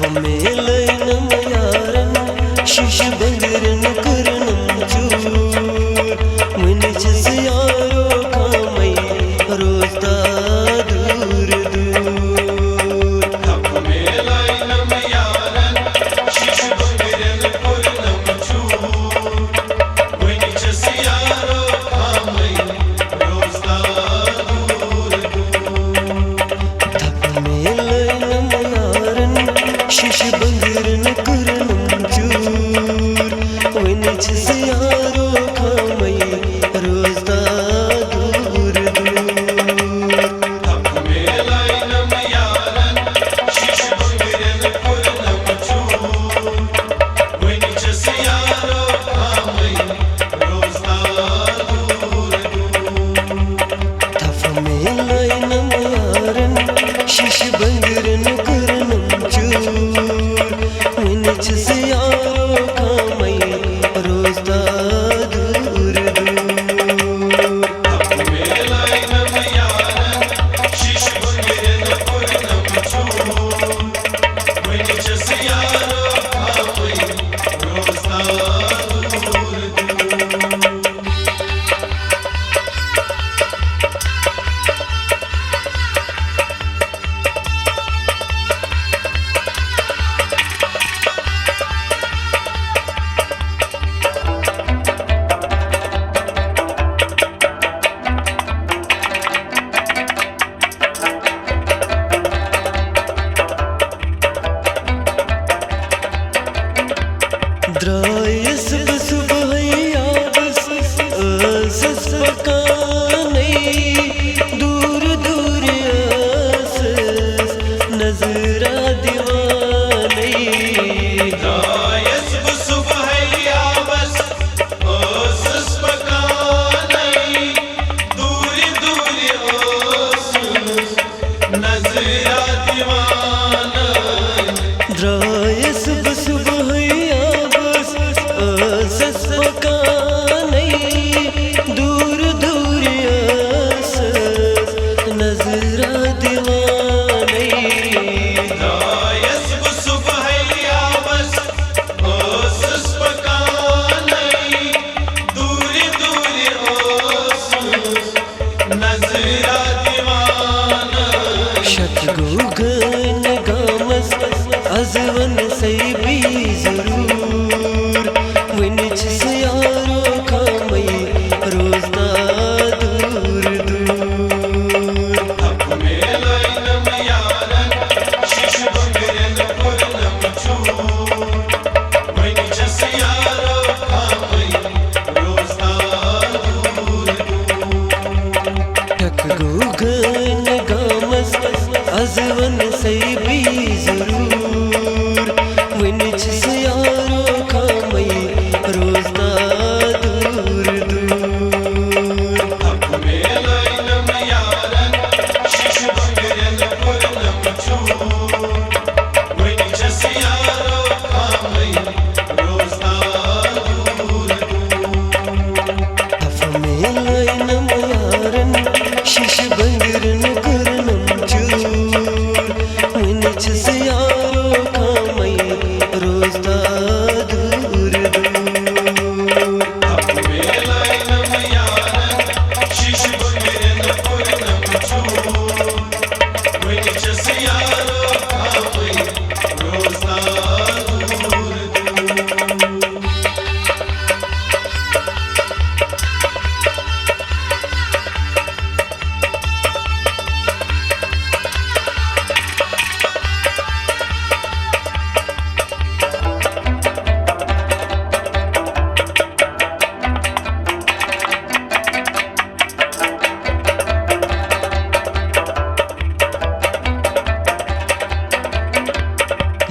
मेलैनम यारन शिश बंगरन करनम चूर वनिच यारो कामै रोजता दूर दूर तप मेलैनम यारन शिश बंगरन करनम चूर वनिच यारो कामै रोजता दूर दूर तप मेलैनम यारन शिश बंगरन करनम चूर वनिच यारो कामै रोजता दूर दूर तप मेलैनम यारन शिश बंगरन करनम चूर वनिच यारो कामै रोजता दूर दूर तप मेलैनम यारन शिश बंगरन करनम चूर वनिच यारो कामै रोजता दूर दूर तप मेलैनम यारन शिश बंगरन करनम चूर वनिच यारो कामै रोजता दूर दूर द्रायस बस बहैया बस असस पकानै दूर दूर असस नजरा दीवानै दायस बस बहैया बस ओसस पकानै दूर दूर ओसस नजरा दीवाना द्रायस बस बहैया बस असस पकानै दूर दूर असस नजरा दीवानै दायस बस बहैया बस ओसस पकानै दूर दूर ओसस नजरा दीवाना शक गुगन गामस अजवन सैबी जरूर वनिच यारो कामै रोजता दूर दूर तप मेलैनम यारन शिश बंगरन करनम चूर वनिच यारो कामै रोजता दूर दूर शक गुगन गामस अजवन सैबी जरूर वनिच यारो कामै रोजता दूर दूर तप मेलैनम यारन शिश बंगरन करनम चूर वनिच यारो कामै रोजता दूर दूर तप मेलैनम यारन शिश बंगरन करनम चूर वनिच यारो कामै रोजता दूर दूर तप मेलैनम यारन शिश बंगरन करनम चूर वनिच यारो कामै रोजता दूर दूर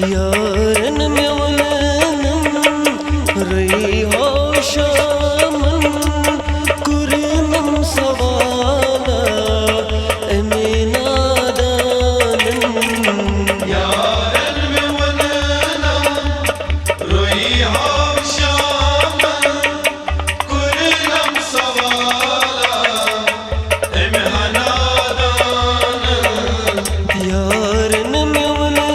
यारन मेवलनम रही हो शामन कुरनम सवाला एमेनादानन यारन में वननम रोई हो शामन कुरनम सवाला एमहनादान यारन मेवलनम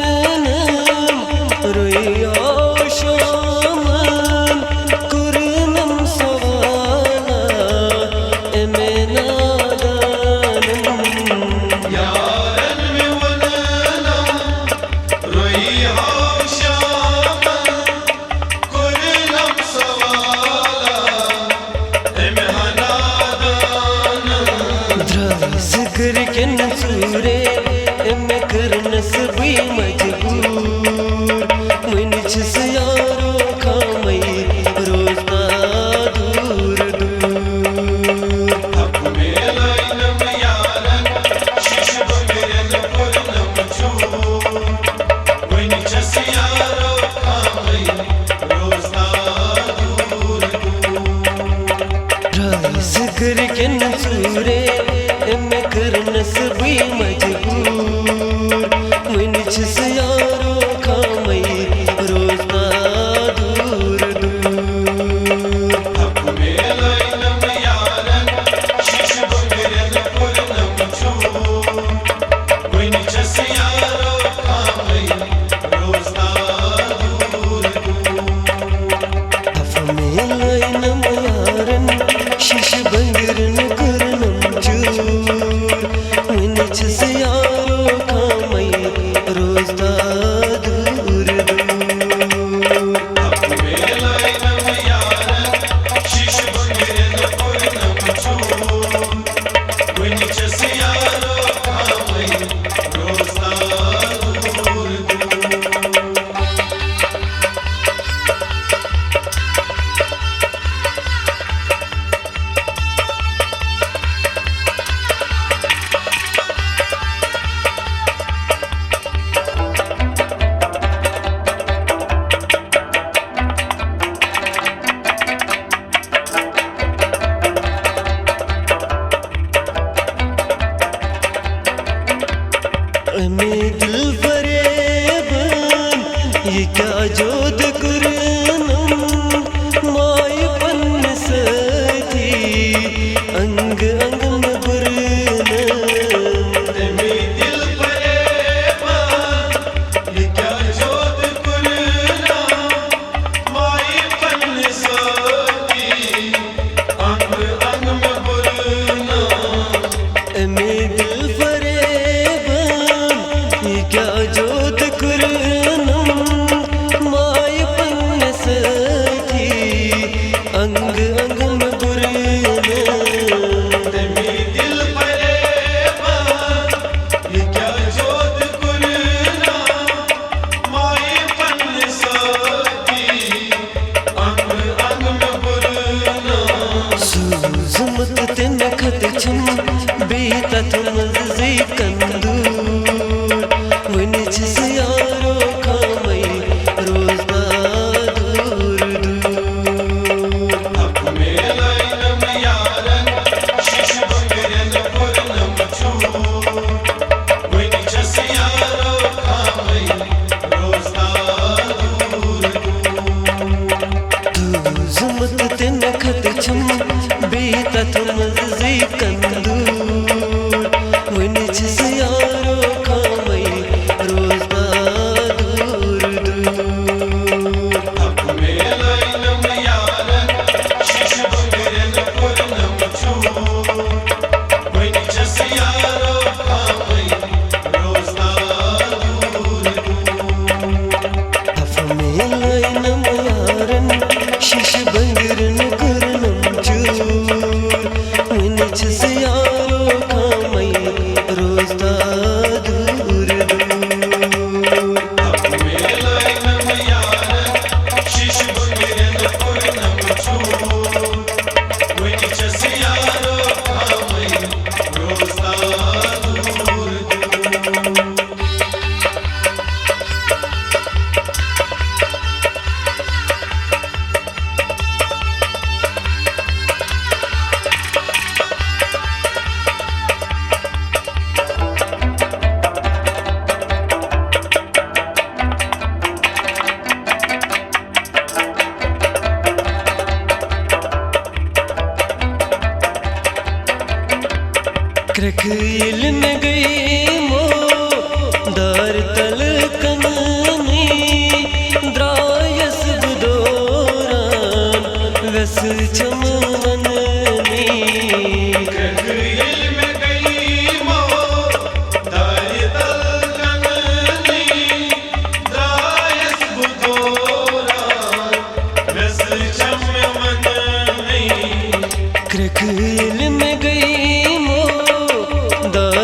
जिक्र के नसूरे एमे करनस भी मजबूर मन छस यारो खामई रोज़ा दूर दूर हक मेला इनम यारन शिश बंगरन पुरनम चूर वन छस यारो खामई रोज़ा दूर दूर जिक्र के नसूरे एमे करनस भी मजबूर मन छस यारो खामई रोज़ा दूर दूर हक मेला इनम यारन शिश बंगरन पुरनम चूर वन छस यारो खामई रोज़ा दूर दूर मेलाइन यारन शिश बंगरन करनम चूर मन छस यारो खामई रोज़ा दूर दूर हक मेला इनम यारन शिश बंगरन पुरनम चूर वन छस यारो खामई रोज़ा दूर दूर मैं दिल फरेबन ये क्या जोद कुरनम माय पन सथी अंग अंग में बुरनम तेमी दिल फरेबन ये क्या जोद कुरना माई पन सती अंग अंग में बुरना मैं दिल फरेबन ये क्या जोद कुरनम माय पन सथी अंग अंग में बुरनम तेमी दिल फरेबन ये क्या जोद कुरना माई पन सती अंग अंग में बुरना सूज़मत तेन खत छम बेता तुम जी कंदूर वन छस यारो खामई रोज़ा दूर दूर हक मेला इनम यारन शिश बंगरन पुरनम चूर वन छस यारो खामई रोज़ा दूर दूर सूज़मत तेन खत छम बेता तुम जी कंदूर वन छस यारो खामई रोज़ा दूर दूर हक मेला इनम यारन शिश बंगरन पुरनम चूर वन छस यारो खामई रोज़ा दूर दूर मेलाइन यारन शिश बंगरन करनम चूर मन छस यारो खामई रोज़ा दूर दूर हक मेला इनम यारन शिश बंगरन पुरनम चूर वन छस यारो खामई रोज़ा दूर दूर क्रख इल्म गई मो दार तल कननी द्रायस बुदोरान वस चमवननी क्रख इल्म गई मो दार तल कननी दायस बुदोरा वस चमवननी क्रख इल्म गई मो दार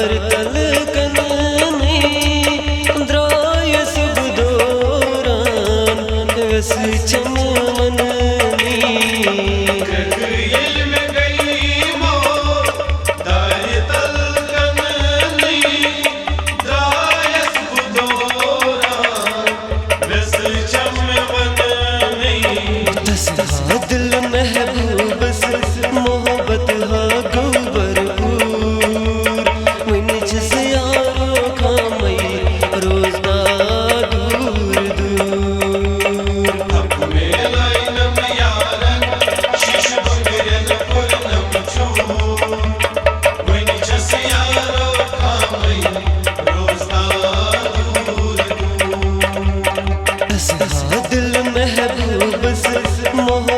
मोह